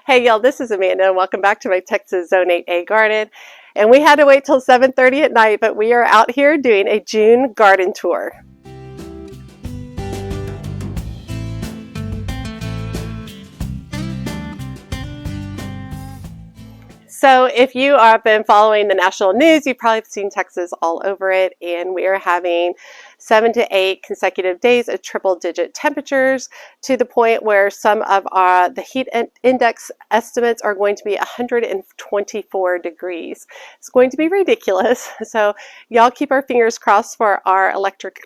Hey y'all, this is Amanda and welcome back to my Texas Zone 8A garden. And we had to wait till 7:30 at night, but we are out here doing a June garden tour. So if you have been following the national news, you've probably seen Texas all over it, and we are having 7 to 8 consecutive days of triple-digit temperatures to the point where some of the heat index estimates are going to be 124 degrees. It's going to be ridiculous. So y'all keep our fingers crossed for our electric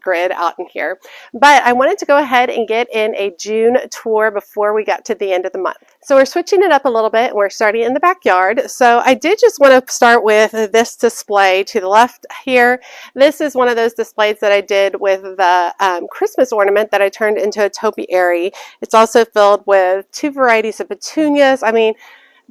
grid out in here. But I wanted to go ahead and get in a June tour before we got to the end of the month. So we're switching it up a little bit and we're starting in the backyard. So I did just want to start with this display to the left here. This is one of those displays that I did with the Christmas ornament that I turned into a topiary. It's also filled with 2 varieties of petunias. I mean,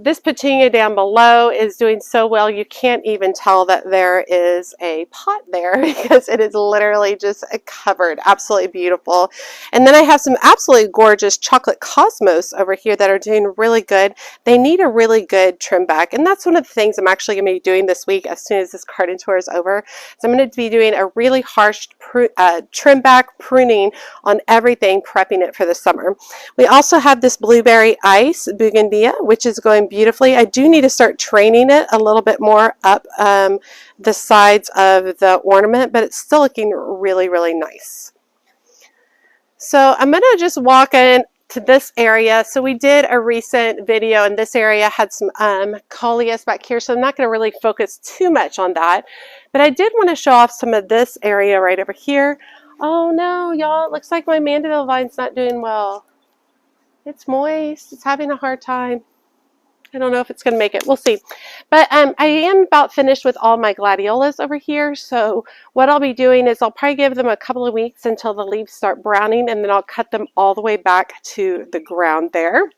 this petunia down below is doing so well you can't even tell that there is a pot there because it is literally just covered. Absolutely beautiful. And then I have some absolutely gorgeous chocolate cosmos over here that are doing really good. They need a really good trim back, and that's one of the things I'm actually going to be doing this week as soon as this garden tour is over. So I'm going to be doing a really harsh trim back pruning on everything, prepping it for the summer. We also have this blueberry Ice Bougainvillea, which is going beautifully. I do need to start training it a little bit more up the sides of the ornament, but it's still looking really, really nice. So I'm going to just walk in to this area. So we did a recent video and this area had some coleus back here, so I'm not going to really focus too much on that, but I did want to show off some of this area right over here. Oh no, y'all, it looks like my mandeville vine's not doing well. It's moist. It's having a hard time. I don't know if it's going to make it. We'll see. But I am about finished with all my gladiolas over here. So what I'll be doing is I'll probably give them a couple of weeks until the leaves start browning, and then I'll cut them all the way back to the ground there.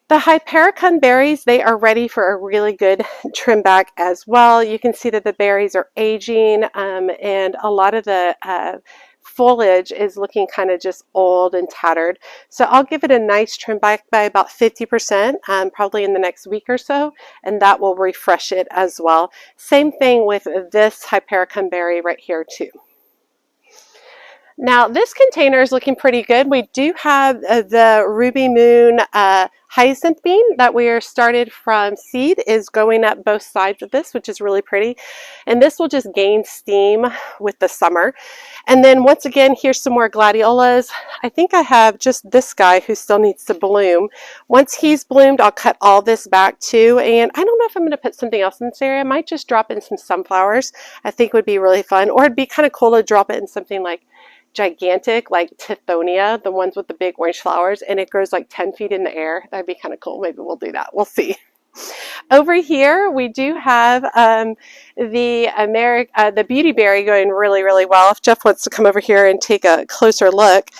The Hypericum berries, they are ready for a really good trim back as well. You can see that the berries are aging and a lot of the foliage is looking kind of just old and tattered. So I'll give it a nice trim back by about 50% probably in the next week or so, and that will refresh it as well. Same thing with this Hypericum berry right here too. Now this container is looking pretty good. We do have the Ruby Moon hyacinth bean that we are started from seed is going up both sides of this, which is really pretty. And this will just gain steam with the summer. And then once again, here's some more gladiolas. I think I have just this guy who still needs to bloom. Once he's bloomed, I'll cut all this back too. And I don't know if I'm going to put something else in this area. I might just drop in some sunflowers. I think would be really fun. Or it'd be kind of cool to drop it in something like gigantic, like Tithonia, the ones with the big orange flowers, and it grows like 10 feet in the air. That'd be kind of cool. Maybe we'll do that. We'll see. Over here, we do have the Beautyberry going really, really well. If Jeff wants to come over here and take a closer look.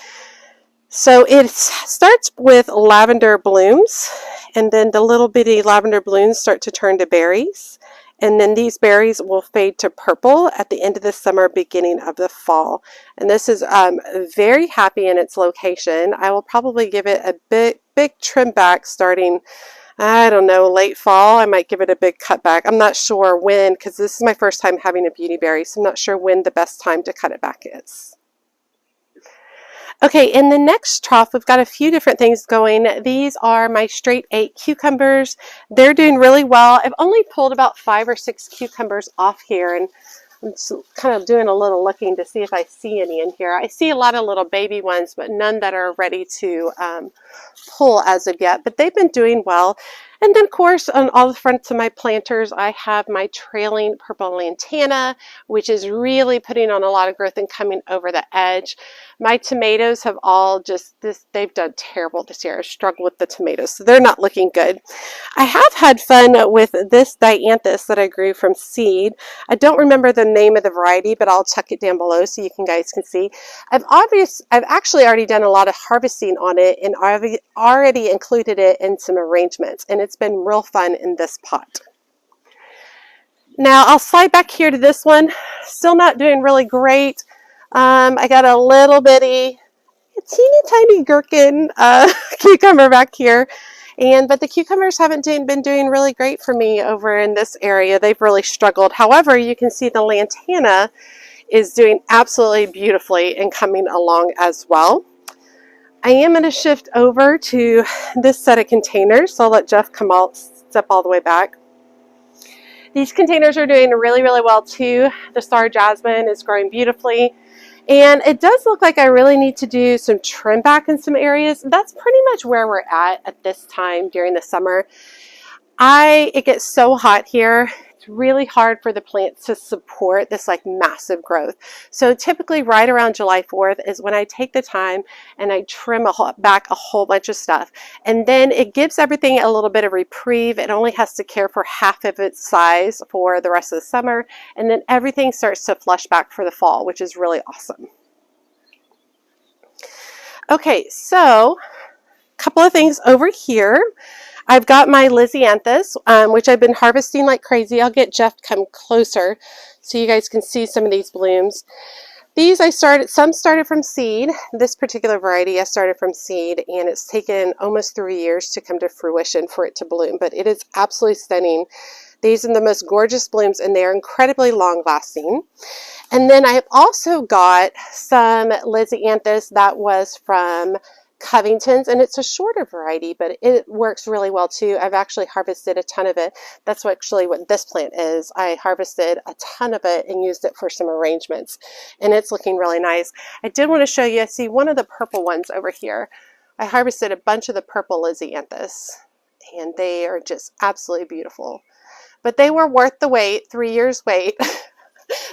So it starts with lavender blooms, and then the little bitty lavender blooms start to turn to berries. And then these berries will fade to purple at the end of the summer, beginning of the fall. And this is very happy in its location. I will probably give it a big trim back starting, I don't know, late fall. I might give it a big cut back. I'm not sure when, because this is my first time having a Beautyberry, so I'm not sure when the best time to cut it back is. Okay, in the next trough, we've got a few different things going. These are my straight 8 cucumbers. They're doing really well. I've only pulled about 5 or 6 cucumbers off here, and I'm just kind of doing a little looking to see if I see any in here. I see a lot of little baby ones, but none that are ready to pull as of yet, but they've been doing well. And then, of course, on all the fronts of my planters, I have my trailing purple lantana, which is really putting on a lot of growth and coming over the edge. My tomatoes have all they've done terrible this year. I've struggled with the tomatoes, so they're not looking good. I have had fun with this Dianthus that I grew from seed. I don't remember the name of the variety, but I'll tuck it down below so you guys can see. I've actually already done a lot of harvesting on it, and I've already included it in some arrangements, and it's been real fun in this pot. Now I'll slide back here to this one. Still not doing really great. I got a little bitty, teeny tiny gherkin cucumber back here. But the cucumbers haven't been doing really great for me over in this area. They've really struggled. However, you can see the Lantana is doing absolutely beautifully and coming along as well. I am going to shift over to this set of containers, so I'll let Jeff step all the way back. These containers are doing really, really well too. The Star Jasmine is growing beautifully. And it does look like I really need to do some trim back in some areas. That's pretty much where we're at this time during the summer. It gets so hot here. It's really hard for the plants to support this like massive growth. So typically right around July 4th is when I take the time and I trim back a whole bunch of stuff. And then it gives everything a little bit of reprieve. It only has to care for half of its size for the rest of the summer. And then everything starts to flush back for the fall, which is really awesome. Okay, so a couple of things over here. I've got my Dianthus, which I've been harvesting like crazy. I'll get Jeff to come closer so you guys can see some of these blooms. These some started from seed. This particular variety I started from seed, and it's taken almost 3 years to come to fruition for it to bloom, but it is absolutely stunning. These are the most gorgeous blooms, and they are incredibly long lasting. And then I've also got some Dianthus that was from Covington's, and it's a shorter variety, but it works really well too. I've actually harvested a ton of it. That's actually what this plant is. I harvested a ton of it and used it for some arrangements, and it's looking really nice. I did want to show you, see one of the purple ones over here. I harvested a bunch of the purple Dianthus, and they are just absolutely beautiful. But they were worth the wait, 3 years wait.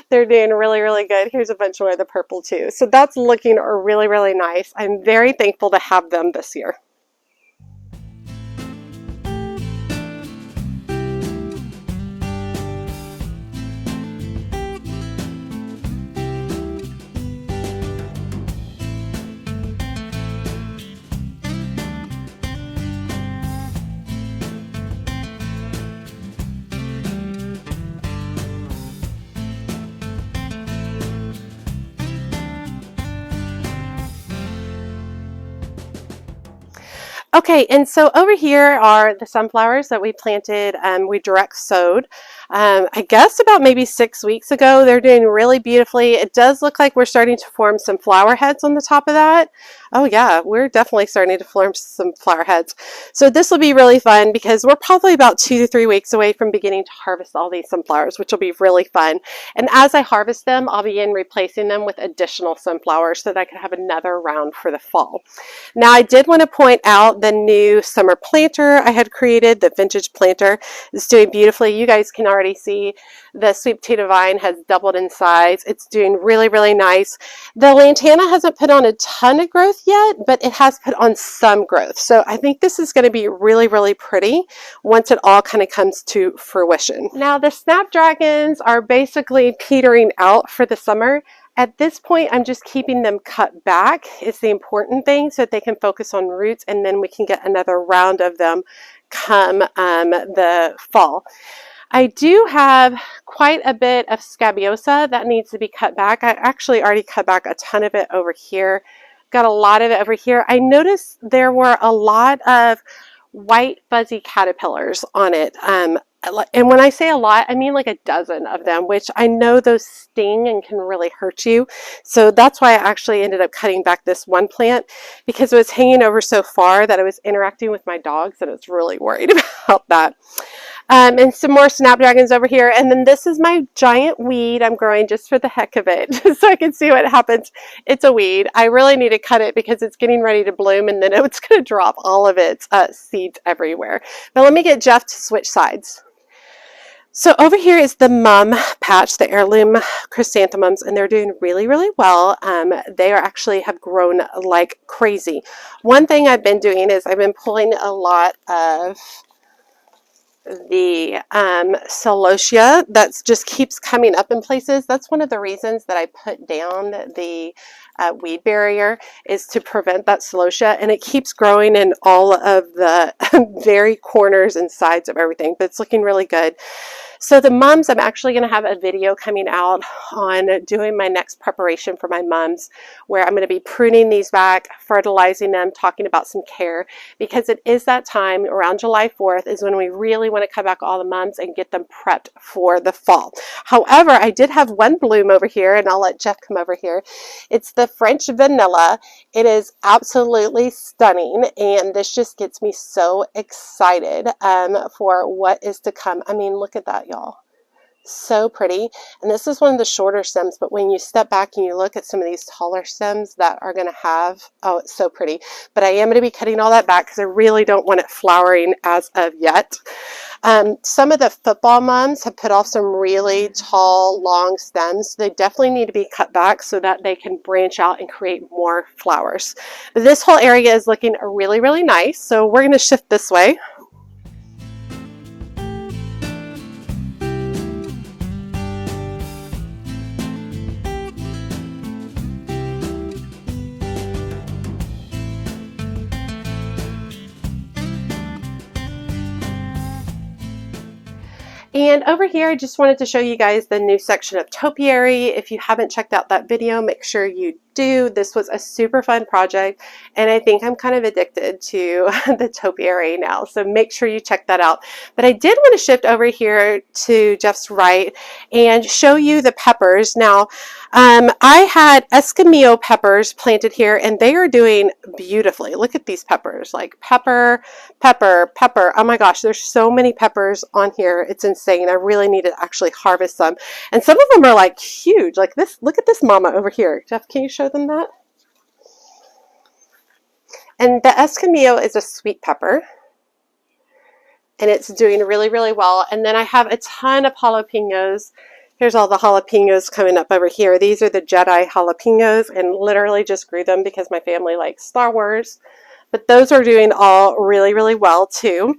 They're doing really, really good. Here's a bunch more of the purple too. So that's looking really, really nice. I'm very thankful to have them this year. Okay, and so over here are the sunflowers that we planted, we direct sowed, I guess about maybe 6 weeks ago. They're doing really beautifully. It does look like we're starting to form some flower heads on the top of that. Oh yeah, we're definitely starting to form some flower heads. So this will be really fun because we're probably about 2 to 3 weeks away from beginning to harvest all these sunflowers, which will be really fun. And as I harvest them, I'll begin replacing them with additional sunflowers so that I can have another round for the fall. Now I did want to point out the new summer planter I had created, the vintage planter. It's doing beautifully. You guys can already see the sweet potato vine has doubled in size. It's doing really, really nice. The Lantana hasn't put on a ton of growth yet, but it has put on some growth. So I think this is going to be really, really pretty once it all kind of comes to fruition. Now the Snapdragons are basically petering out for the summer. At this point, I'm just keeping them cut back is the important thing so that they can focus on roots, and then we can get another round of them come the fall. I do have quite a bit of Scabiosa that needs to be cut back. I actually already cut back a ton of it over here. Got a lot of it over here. I noticed there were a lot of white fuzzy caterpillars on it. And when I say a lot, I mean like a dozen of them, which I know those sting and can really hurt you. So that's why I actually ended up cutting back this one plant, because it was hanging over so far that I was interacting with my dogs and I was really worried about that. And some more Snapdragons over here. And then this is my giant weed I'm growing just for the heck of it, so I can see what happens. It's a weed. I really need to cut it because it's getting ready to bloom, and then it's going to drop all of its seeds everywhere. But let me get Jeff to switch sides. So over here is the mum patch, the Heirloom Chrysanthemums, and they're doing really, really well. They actually have grown like crazy. One thing I've been doing is I've been pulling a lot of the celosia that just keeps coming up in places. That's one of the reasons that I put down the weed barrier, is to prevent that celosia, and it keeps growing in all of the very corners and sides of everything, but it's looking really good. So the mums, I'm actually going to have a video coming out on doing my next preparation for my mums, where I'm going to be pruning these back, fertilizing them, talking about some care, because it is that time around July 4th is when we really want to cut back all the mums and get them prepped for the fall. However, I did have one bloom over here, and I'll let Jeff come over here. It's the French vanilla. It is absolutely stunning, and this just gets me so excited for what is to come. I mean, look at that, y'all. So pretty. And this is one of the shorter stems, but when you step back and you look at some of these taller stems that are going to have, oh, it's so pretty. But I am going to be cutting all that back because I really don't want it flowering as of yet. Some of the football mums have put off some really tall, long stems. They definitely need to be cut back so that they can branch out and create more flowers. But this whole area is looking really, really nice. So we're going to shift this way. And over here, I just wanted to show you guys the new section of topiary. If you haven't checked out that video, make sure you do. This was a super fun project, and I think I'm kind of addicted to the topiary now, so make sure you check that out. But I did want to shift over here to Jeff's right and show you the peppers. Now, I had Escamillo peppers planted here, and they are doing beautifully. Look at these peppers, like pepper, pepper, pepper. Oh my gosh, there's so many peppers on here. It's insane. I really need to actually harvest some. And some of them are like huge, like this. Look at this mama over here. Jeff, can you show them that? And the Escamillo is a sweet pepper, and it's doing really, really well. And then I have a ton of jalapenos. Here's all the jalapenos coming up over here. These are the Jedi jalapenos, and literally just grew them because my family likes Star Wars. But those are doing all really, really well too.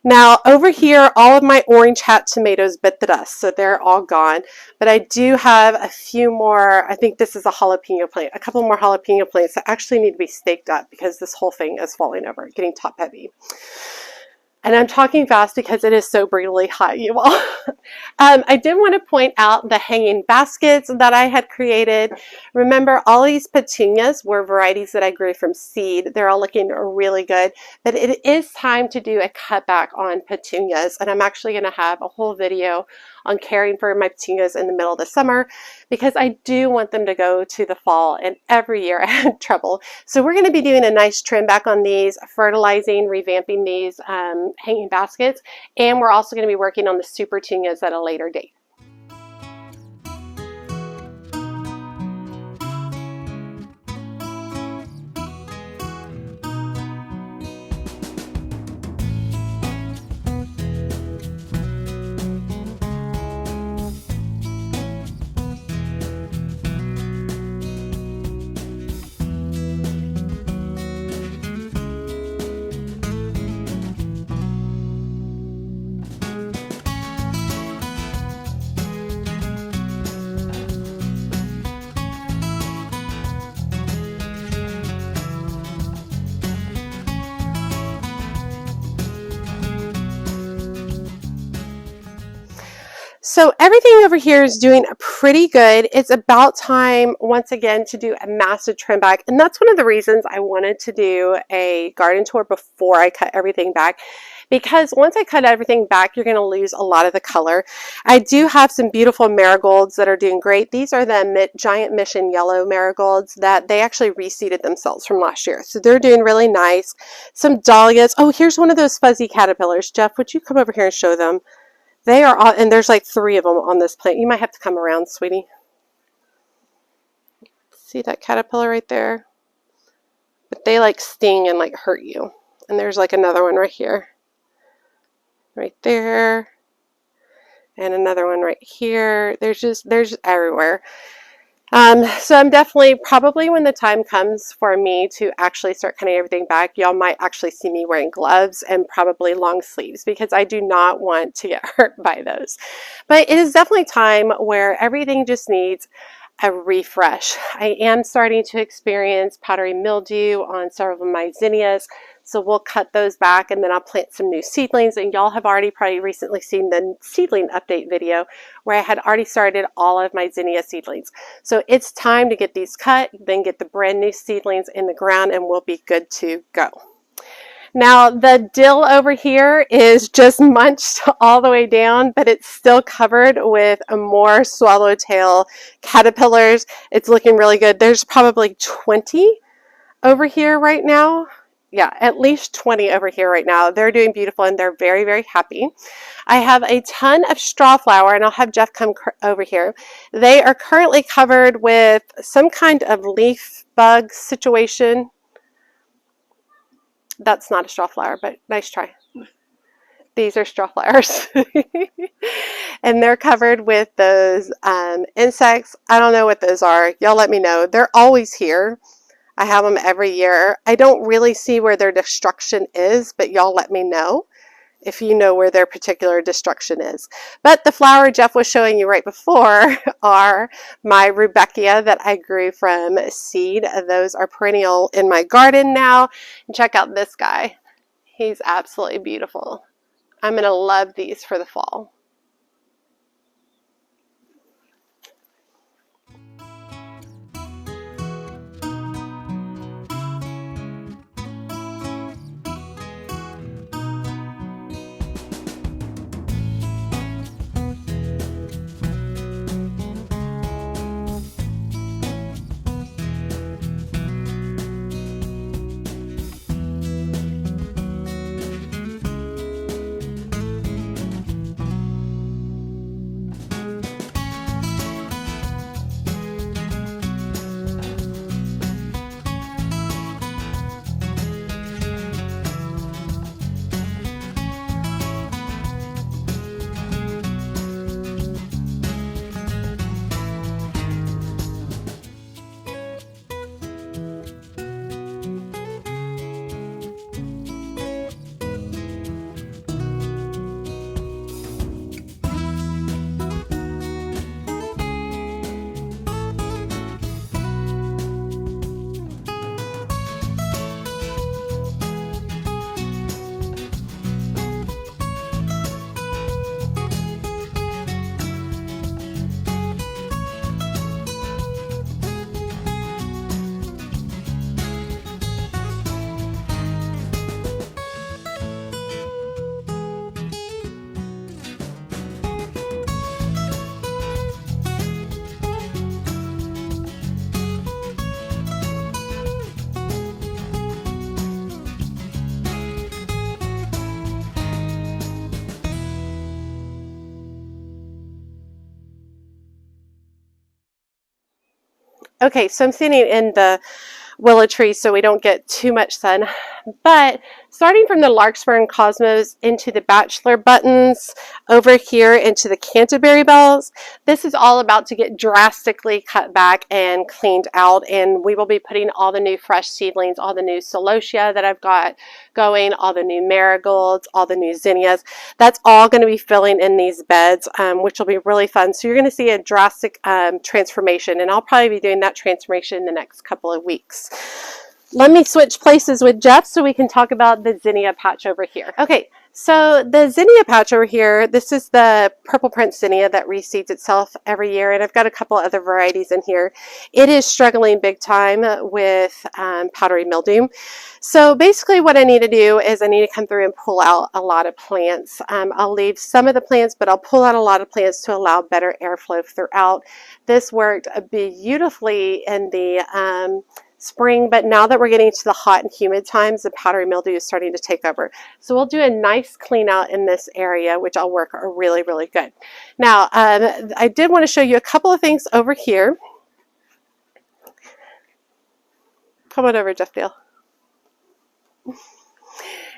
Now over here, all of my orange hat tomatoes bit the dust, so they're all gone. But I do have a few more. I think this is a jalapeno plant. A couple more jalapeno plants that actually need to be staked up because this whole thing is falling over, getting top heavy. And I'm talking fast because it is so brutally hot, you all. I did want to point out the hanging baskets that I had created. Remember, all these petunias were varieties that I grew from seed. They're all looking really good. But it is time to do a cutback on petunias. And I'm actually going to have a whole video on caring for my petunias in the middle of the summer, because I do want them to go to the fall, and every year I have trouble. So we're going to be doing a nice trim back on these, fertilizing, revamping these hanging baskets, and we're also going to be working on the super petunias at a later date. So everything over here is doing pretty good. It's about time once again to do a massive trim back, and that's one of the reasons I wanted to do a garden tour before I cut everything back, because once I cut everything back, you're going to lose a lot of the color. I do have some beautiful marigolds that are doing great. These are the giant mission yellow marigolds that they actually reseeded themselves from last year, so they're doing really nice. Some dahlias. Oh, here's one of those fuzzy caterpillars. Jeff, would you come over here and show them? They are all, and there's like 3 of them on this plant. You might have to come around, sweetie. See that caterpillar right there? But they like sting and like hurt you. And there's like another one right here. Right there. And another one right here. There's everywhere. So I'm definitely, probably when the time comes for me to actually start cutting everything back, y'all might actually see me wearing gloves and probably long sleeves, because I do not want to get hurt by those. But it is definitely time where everything just needs a refresh. I am starting to experience powdery mildew on several of my zinnias, So we'll cut those back, and then I'll plant some new seedlings. And y'all have already probably recently seen the seedling update video where I had already started all of my zinnia seedlings. So it's time to get these cut, then get the brand new seedlings in the ground, and we'll be good to go. Now the dill over here is just munched all the way down, but it's still covered with more swallowtail caterpillars. It's looking really good. There's probably 20 over here right now. Yeah, at least 20 over here right now. They're doing beautiful and they're very, very happy. I have a ton of strawflower, and I'll have Jeff come over here. They are currently covered with some kind of leaf bug situation. That's not a strawflower, but nice try. These are strawflowers. And they're covered with those insects. I don't know what those are. Y'all let me know. They're always here. I have them every year. I don't really see where their destruction is, but y'all let me know if you know where their particular destruction is. But the flower Jeff was showing you right before are my Rudbeckia that I grew from seed. Those are perennial in my garden now. And check out this guy. He's absolutely beautiful. I'm going to love these for the fall. Okay, so I'm sitting in the willow tree so we don't get too much sun, but starting from the Larkspur and Cosmos into the Bachelor Buttons, over here into the Canterbury Bells, this is all about to get drastically cut back and cleaned out, and we will be putting all the new fresh seedlings, all the new celosia that I've got going, all the new marigolds, all the new zinnias. That's all going to be filling in these beds, which will be really fun. So you're going to see a drastic transformation, and I'll probably be doing that transformation in the next couple of weeks. Let me switch places with Jeff so we can talk about the zinnia patch over here. Okay, so the zinnia patch over here, this is the purple prince zinnia that reseeds itself every year, and I've got a couple other varieties in here. It is struggling big time with powdery mildew. So basically what I need to do is I need to come through and pull out a lot of plants. I'll leave some of the plants, but I'll pull out a lot of plants to allow better airflow throughout. This worked beautifully in the spring, but now that we're getting to the hot and humid times, the powdery mildew is starting to take over. So we'll do a nice clean out in this area, which will work really, really good. Now, I did want to show you a couple of things over here. Come on over, Jeff Dale.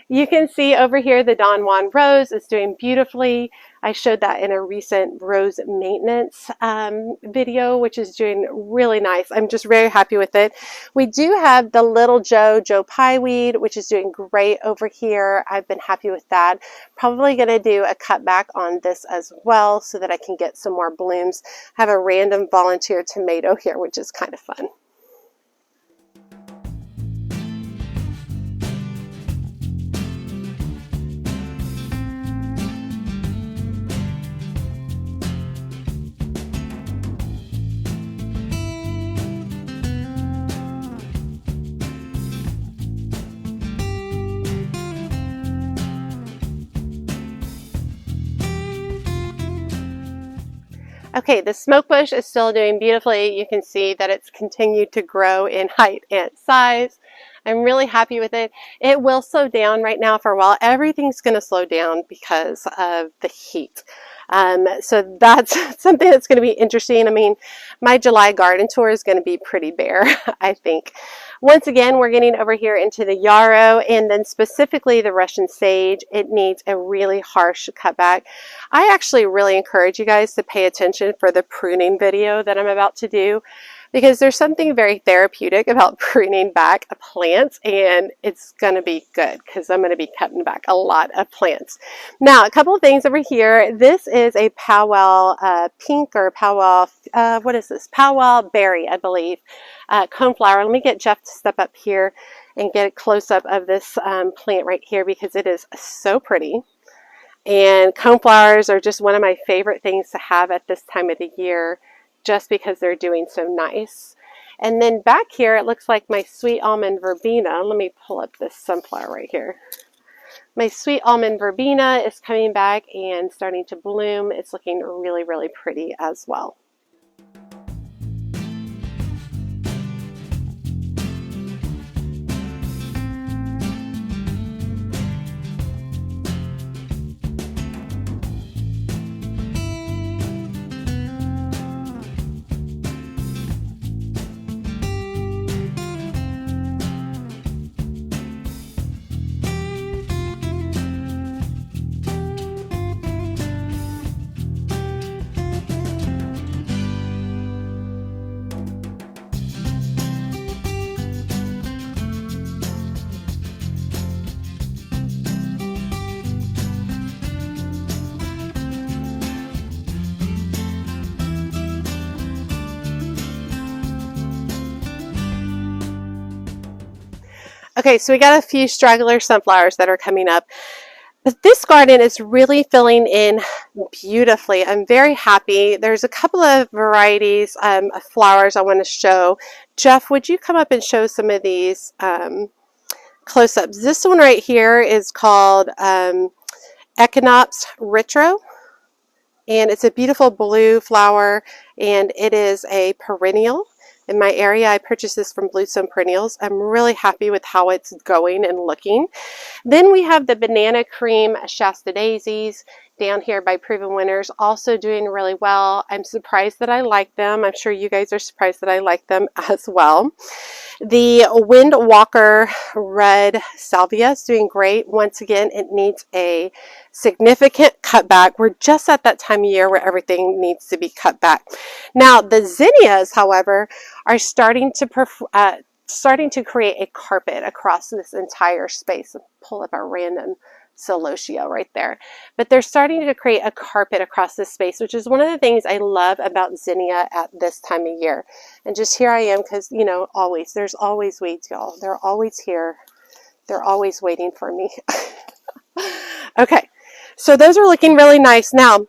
You can see over here the Don Juan rose is doing beautifully. I showed that in a recent rose maintenance video, which is doing really nice. I'm just very happy with it. We do have the little Joe Pye Weed, which is doing great over here. I've been happy with that. Probably going to do a cutback on this as well so that I can get some more blooms. I have a random volunteer tomato here, which is kind of fun. Okay, the smoke bush is still doing beautifully. You can see that it's continued to grow in height and size. I'm really happy with it. It will slow down right now for a while. Everything's going to slow down because of the heat. So that's something that's going to be interesting. I mean, my July garden tour is going to be pretty bare, I think. Once again, we're getting over here into the yarrow, and then specifically the Russian sage. It needs a really harsh cutback. I actually really encourage you guys to pay attention for the pruning video that I'm about to do, because there's something very therapeutic about pruning back a plant, and it's going to be good because I'm going to be cutting back a lot of plants. Now, a couple of things over here. This is a Pow Wow pink or Pow Wow, what is this? Pow Wow Berry, I believe, coneflower. Let me get Jeff to step up here and get a close-up of this plant right here because it is so pretty. And coneflowers are just one of my favorite things to have at this time of the year, just because they're doing so nice. And then back here, it looks like my sweet almond verbena. Let me pull up this sunflower right here. My sweet almond verbena is coming back and starting to bloom. It's looking really, really pretty as well. Okay, so we got a few straggler sunflowers that are coming up. But this garden is really filling in beautifully. I'm very happy. There's a couple of varieties of flowers I want to show. Jeff, would you come up and show some of these close-ups? This one right here is called Echinops Ritro. And it's a beautiful blue flower, and it is a perennial. In my area, I purchased this from Bluestone Perennials. I'm really happy with how it's going and looking. Then we have the Banana Cream Shasta Daisies down here by Proven Winners, also doing really well. I'm surprised that I like them. I'm sure you guys are surprised that I like them as well. The Windwalker Red Salvia is doing great. Once again, it needs a significant cutback. We're just at that time of year where everything needs to be cut back. Now, the zinnias, however, are starting to create a carpet across this entire space. I'll pull up our random celosia right there. But they're starting to create a carpet across this space, which is one of the things I love about zinnia at this time of year. And just here I am because, you know, there's always weeds, y'all. They're always here. They're always waiting for me. Okay, so those are looking really nice. Now,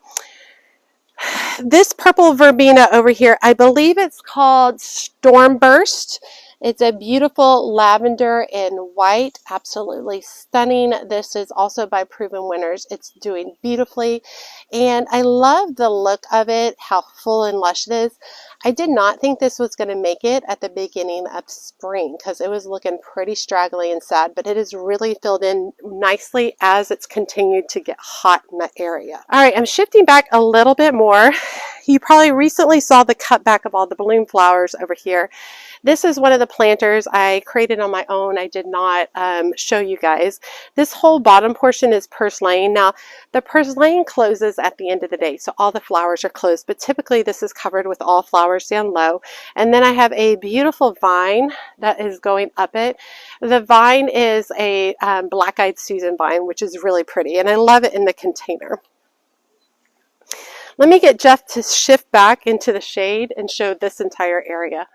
this purple verbena over here, I believe it's called Stormburst. It's a beautiful lavender and white, absolutely stunning. This is also by Proven Winners. It's doing beautifully, and I love the look of it, how full and lush it is. I did not think this was going to make it at the beginning of spring because it was looking pretty straggly and sad, but it has really filled in nicely as it's continued to get hot in the area. All right, I'm shifting back a little bit more. You probably recently saw the cutback of all the balloon flowers over here. This is one of the planters I created on my own. I did not show you guys. This whole bottom portion is purslane. Now, the purslane closes at the end of the day, so all the flowers are closed, but typically this is covered with all flowers down low. And then I have a beautiful vine that is going up it. The vine is a black-eyed Susan vine, which is really pretty, and I love it in the container. Let me get Jeff to shift back into the shade and show this entire area.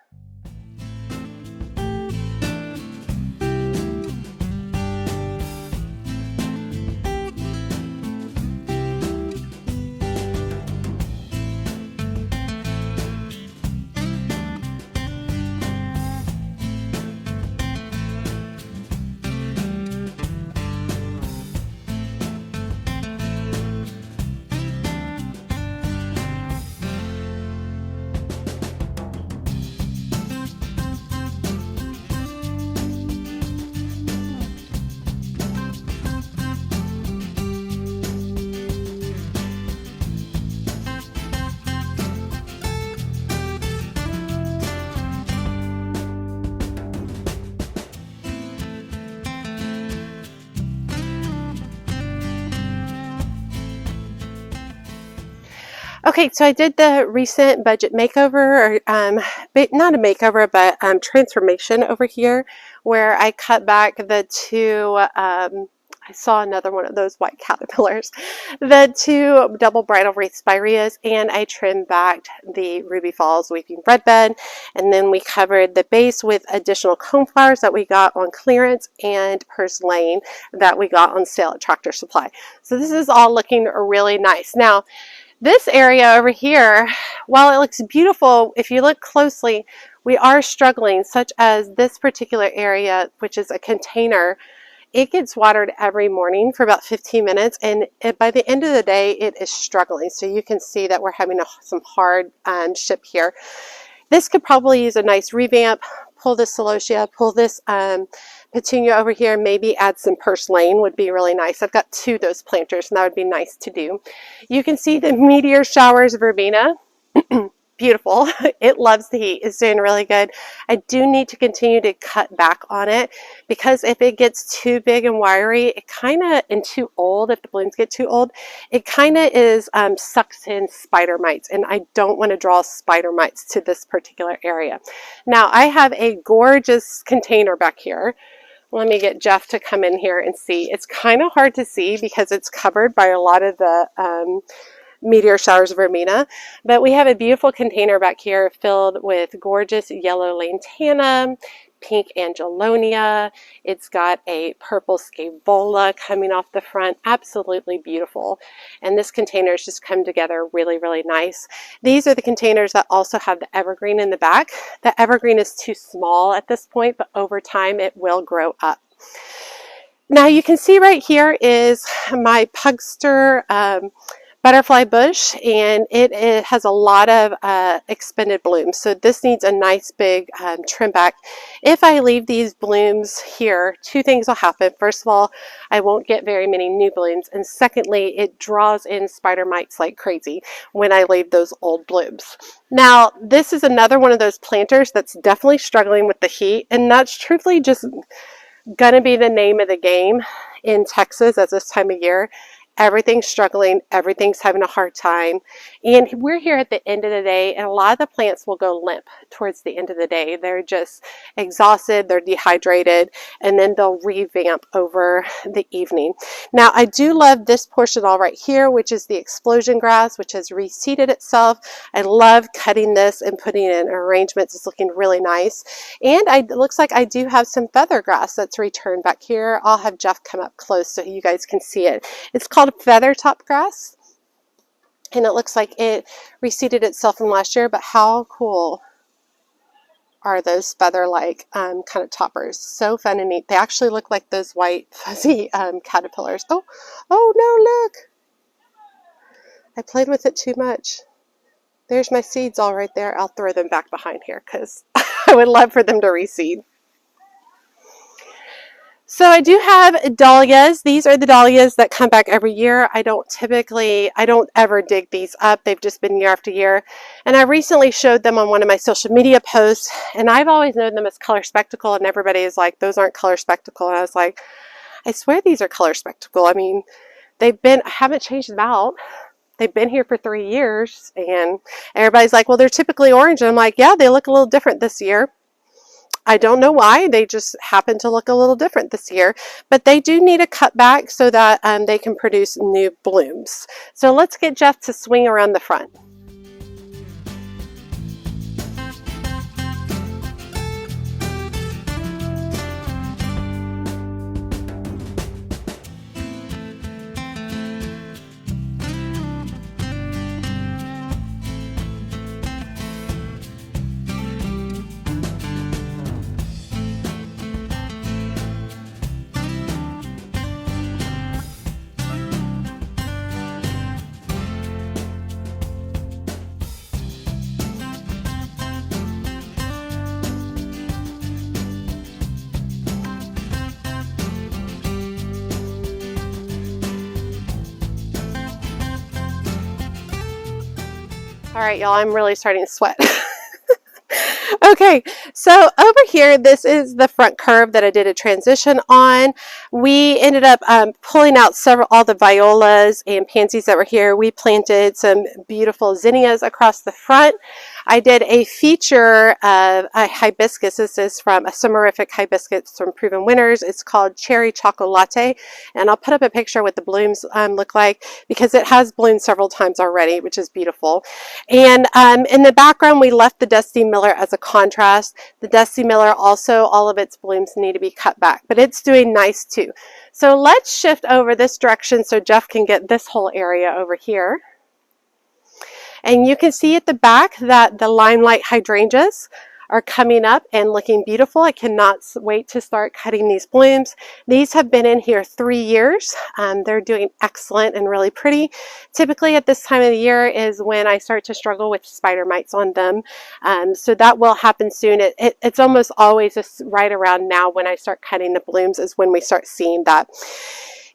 Okay, so I did the recent budget makeover, or not a makeover, but transformation over here, where I cut back the two, I saw another one of those white caterpillars, the two double bridal wreath spireas, and I trimmed back the Ruby Falls Weeping Redbud, and then we covered the base with additional coneflowers that we got on clearance and purslane that we got on sale at Tractor Supply. So this is all looking really nice. Now, this area over here, while it looks beautiful, if you look closely, we are struggling, such as this particular area, which is a container. It gets watered every morning for about 15 minutes, and by the end of the day, it is struggling. So you can see that we're having some hard ship here. This could probably use a nice revamp. Pull this celosia, pull this petunia over here, maybe add some purslane would be really nice. I've got two of those planters, and that would be nice to do. You can see the meteor showers verbena. Beautiful. It loves the heat. It's doing really good. I do need to continue to cut back on it, because if it gets too big and wiry, it kind of, and too old, if the blooms get too old, it kind of is sucks in spider mites, and I don't want to draw spider mites to this particular area. Now, I have a gorgeous container back here. Let me get Jeff to come in here and see. It's kind of hard to see because it's covered by a lot of the meteor showers verbena, but we have a beautiful container back here filled with gorgeous yellow lantana, pink angelonia. It's got a purple scaevola coming off the front. Absolutely beautiful. And this container has just come together really, really nice. These are the containers that also have the evergreen in the back. The evergreen is too small at this point, but over time it will grow up. Now you can see right here is my Pugster butterfly bush, and it has a lot of expended blooms, so this needs a nice big trim back. If I leave these blooms here, two things will happen. First of all, I won't get very many new blooms, and secondly, it draws in spider mites like crazy when I leave those old blooms. Now, this is another one of those planters that's definitely struggling with the heat, and that's truthfully just gonna be the name of the game in Texas at this time of year. Everything's struggling, everything's having a hard time, and we're here at the end of the day, and a lot of the plants will go limp towards the end of the day. They're just exhausted, they're dehydrated, and then they'll revamp over the evening. Now, I do love this portion all right here, which is the explosion grass, which has reseeded itself. I love cutting this and putting it in arrangements. It's looking really nice, and it looks like I do have some feather grass that's returned back here. I'll have Jeff come up close so you guys can see it. It's called Feathertop Grass, and it looks like it reseeded itself from last year, but how cool are those feather-like kind of toppers? So fun and neat. They actually look like those white fuzzy caterpillars. Oh no, look! I played with it too much. There's my seeds all right there. I'll throw them back behind here because I would love for them to reseed. So I do have dahlias. These are the dahlias that come back every year. I don't ever dig these up. They've just been year after year. And I recently showed them on one of my social media posts, and I've always known them as color spectacle, and everybody is like, those aren't color spectacle. And I was like, I swear these are color spectacle. I mean, I haven't changed them out. They've been here for 3 years, and everybody's like, well, they're typically orange. And I'm like, yeah, they look a little different this year. I don't know why, they just happen to look a little different this year, but they do need a cutback so that they can produce new blooms. So let's get Jeff to swing around the front. All right, y'all, I'm really starting to sweat. Okay, so over here, this is the front curve that I did a transition on. We ended up pulling out all the violas and pansies that were here. We planted some beautiful zinnias across the front. I did a feature of a hibiscus. This is from a summerific hibiscus from Proven Winners. It's called Cherry Chocolate, and I'll put up a picture what the blooms look like because it has bloomed several times already, which is beautiful. And in the background, we left the Dusty Miller as a contrast. The Dusty Miller also, all of its blooms need to be cut back, but it's doing nice too. So let's shift over this direction so Jeff can get this whole area over here. And you can see at the back that the Limelight Hydrangeas are coming up and looking beautiful. I cannot wait to start cutting these blooms. These have been in here 3 years. They're doing excellent and really pretty. Typically at this time of the year is when I start to struggle with spider mites on them. So that will happen soon. It's almost always just right around now when I start cutting the blooms is when we start seeing that.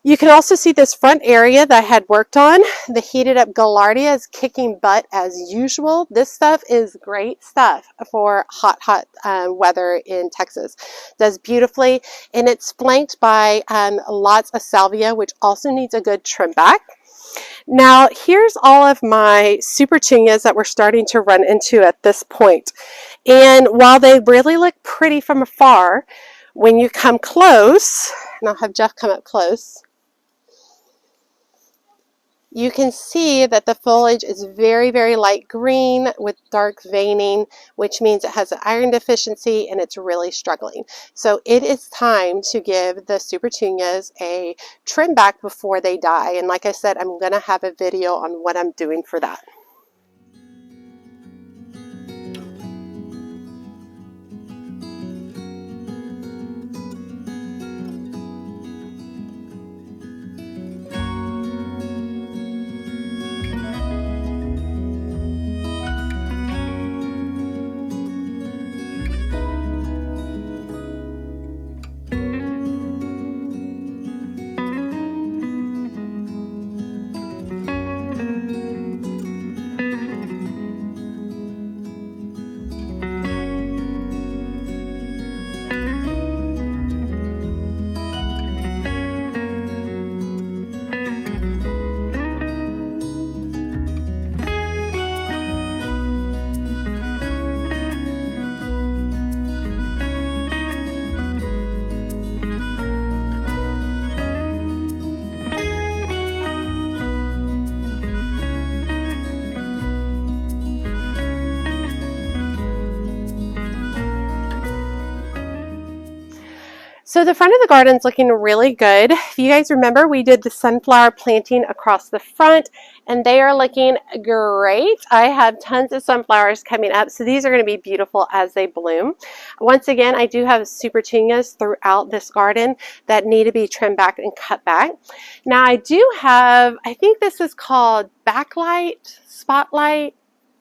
You can also see this front area that I had worked on. The heated up Gaillardia is kicking butt as usual. This stuff is great stuff for hot weather in Texas. Does beautifully, and it's flanked by lots of salvia, which also needs a good trim back. Now here's all of my Superbissima that we're starting to run into at this point. And while they really look pretty from afar, when you come close, and I'll have Jeff come up close, you can see that the foliage is very, very light green with dark veining, which means it has an iron deficiency and it's really struggling. So it is time to give the Superbissima a trim back before they die. And like I said, I'm going to have a video on what I'm doing for that. So the front of the garden's looking really good. If you guys remember, we did the sunflower planting across the front and they are looking great. I have tons of sunflowers coming up, so these are going to be beautiful as they bloom. Once again, I do have Superbissima throughout this garden that need to be trimmed back and cut back. Now I do have, I think this is called Spotlight.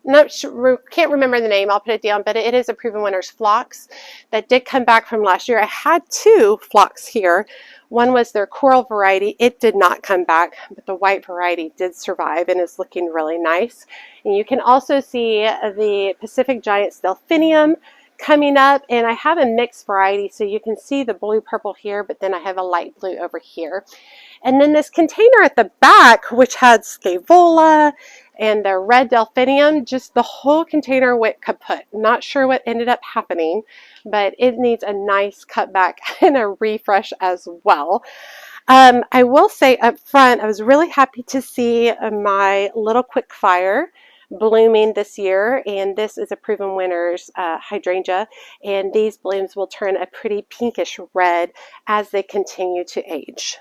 Not sure, can't remember the name, I'll put it down, but it is a Proven Winners phlox that did come back from last year. I had 2 phlox here. One was their coral variety. It did not come back, but the white variety did survive and is looking really nice. And you can also see the Pacific Giant Delphinium coming up, and I have a mixed variety, so you can see the blue purple here, but then I have a light blue over here. And then this container at the back, which had Scaevola and the red delphinium, just the whole container went kaput. Not sure what ended up happening, but it needs a nice cutback and a refresh as well. I will say up front, I was really happy to see my little quick fire blooming this year, and this is a Proven Winners hydrangea, and these blooms will turn a pretty pinkish red as they continue to age.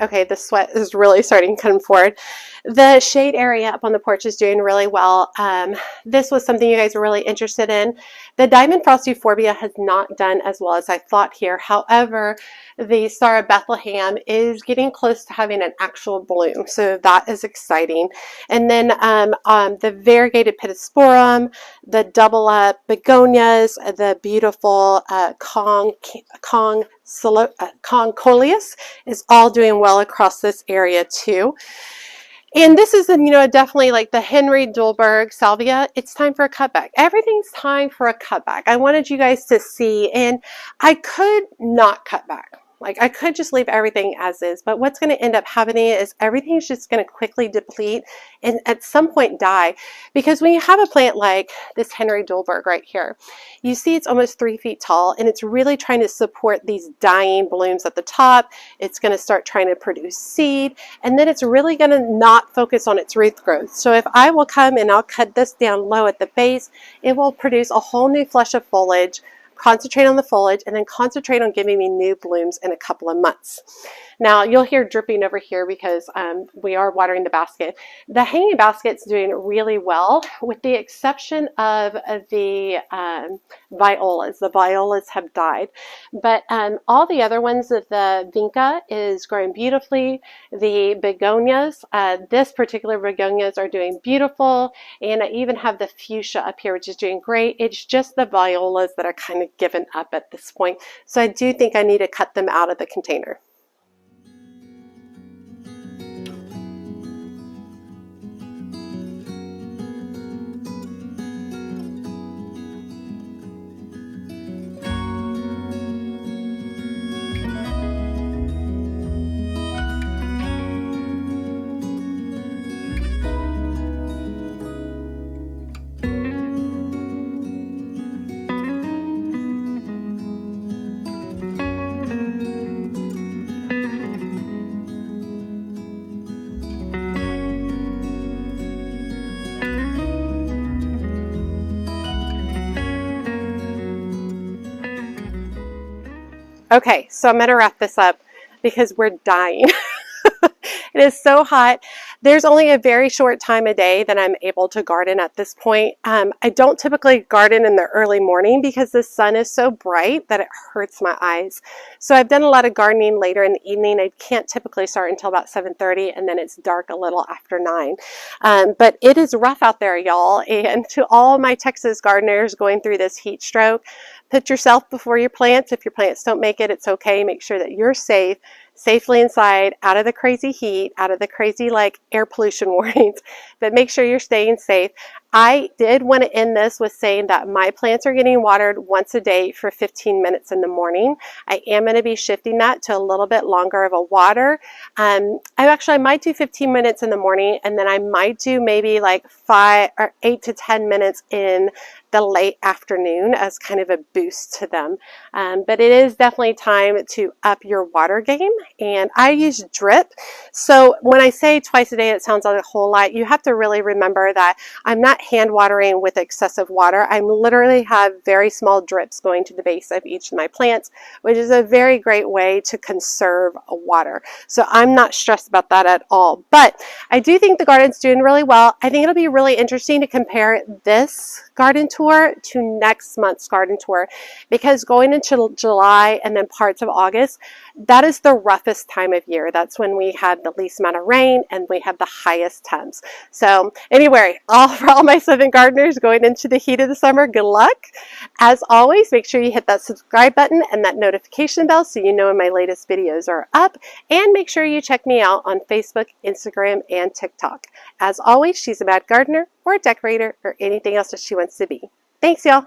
Okay, the sweat is really starting to come forward. The shade area up on the porch is doing really well. This was something you guys were really interested in. The Diamond Frost Euphorbia has not done as well as I thought here. However, the Star of Bethlehem is getting close to having an actual bloom, so that is exciting. And then the variegated Pittosporum, the double up begonias, the beautiful Concoleus is all doing well across this area too. And this is, definitely like the Henry Dulberg Salvia. It's time for a cutback. Everything's time for a cutback. I wanted you guys to see, and I could not cut back. Like, I could just leave everything as is, but what's going to end up happening is everything's just going to quickly deplete and at some point die. Because when you have a plant like this Henry Dulberg right here, you see it's almost 3 feet tall, and it's really trying to support these dying blooms at the top. It's going to start trying to produce seed, and then it's really going to not focus on its root growth. So if I will come and I'll cut this down low at the base, it will produce a whole new flush of foliage, concentrate on the foliage, and then concentrate on giving me new blooms in a couple of months. Now you'll hear dripping over here because we are watering the basket. The hanging basket's doing really well with the exception of the violas. The violas have died, but all the other ones, the vinca is growing beautifully. The begonias, this particular begonias are doing beautiful, and I even have the fuchsia up here, which is doing great. It's just the violas that are kind of given up at this point, so I do think I need to cut them out of the container. Okay, so I'm going to wrap this up because we're dying. It is so hot. There's only a very short time a day that I'm able to garden at this point. I don't typically garden in the early morning because the sun is so bright that it hurts my eyes. So I've done a lot of gardening later in the evening. I can't typically start until about 7:30, and then it's dark a little after 9. But it is rough out there, y'all. And to all my Texas gardeners going through this heat stroke, put yourself before your plants. If your plants don't make it, it's okay. Make sure that you're safe. Safely inside, out of the crazy heat, out of the crazy like air pollution warnings, but make sure you're staying safe. I did want to end this with saying that my plants are getting watered once a day for 15 minutes in the morning. I am going to be shifting that to a little bit longer of a water. I might do 15 minutes in the morning, and then I might do maybe like 8 to 10 minutes in the late afternoon as kind of a boost to them. But it is definitely time to up your water game, and I use drip. So when I say twice a day, it sounds like a whole lot. You have to really remember that I'm not hand watering with excessive water. I literally have very small drips going to the base of each of my plants, which is a very great way to conserve water. So I'm not stressed about that at all. But I do think the garden's doing really well. I think it'll be really interesting to compare this garden tour to next month's garden tour, because going into July and then parts of August, that is the roughest time of year. That's when we have the least amount of rain and we have the highest temps. So anyway, for all my southern gardeners going into the heat of the summer, good luck. As always, make sure you hit that subscribe button and that notification bell so you know when my latest videos are up, and make sure you check me out on Facebook, Instagram, and TikTok. As always, she's a bad gardener or a decorator or anything else that she wants to be. Thanks, y'all.